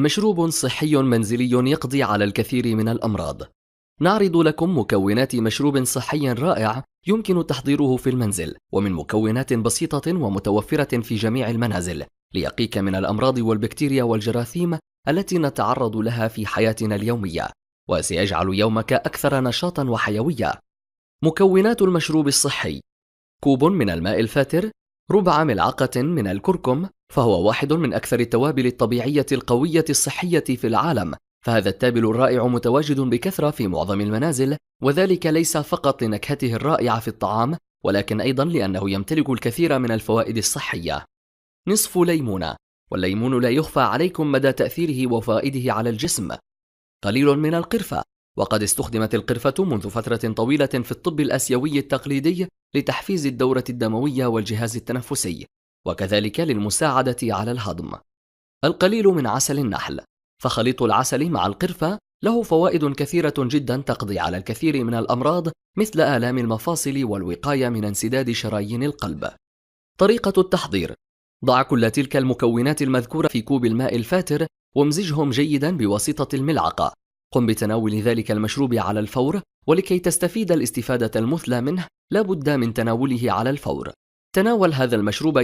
مشروب صحي منزلي يقضي على الكثير من الأمراض. نعرض لكم مكونات مشروب صحي رائع يمكن تحضيره في المنزل، ومن مكونات بسيطة ومتوفرة في جميع المنازل، ليقيك من الأمراض والبكتيريا والجراثيم التي نتعرض لها في حياتنا اليومية، وسيجعل يومك أكثر نشاطا وحيوية. مكونات المشروب الصحي: كوب من الماء الفاتر، ربع ملعقة من الكركم، فهو واحد من أكثر التوابل الطبيعية القوية الصحية في العالم، فهذا التابل الرائع متواجد بكثرة في معظم المنازل، وذلك ليس فقط لنكهته الرائعة في الطعام، ولكن أيضا لأنه يمتلك الكثير من الفوائد الصحية. نصف ليمونة، والليمون لا يخفى عليكم مدى تأثيره وفوائده على الجسم. قليل من القرفة، وقد استخدمت القرفة منذ فترة طويلة في الطب الآسيوي التقليدي لتحفيز الدورة الدموية والجهاز التنفسي، وكذلك للمساعدة على الهضم. القليل من عسل النحل، فخليط العسل مع القرفة له فوائد كثيرة جدا تقضي على الكثير من الأمراض مثل آلام المفاصل والوقاية من انسداد شرايين القلب. طريقة التحضير: ضع كل تلك المكونات المذكورة في كوب الماء الفاتر، وامزجهم جيدا بواسطة الملعقة. قم بتناول ذلك المشروب على الفور، ولكي تستفيد الاستفادة المثلى منه لا بد من تناوله على الفور. تناول هذا المشروب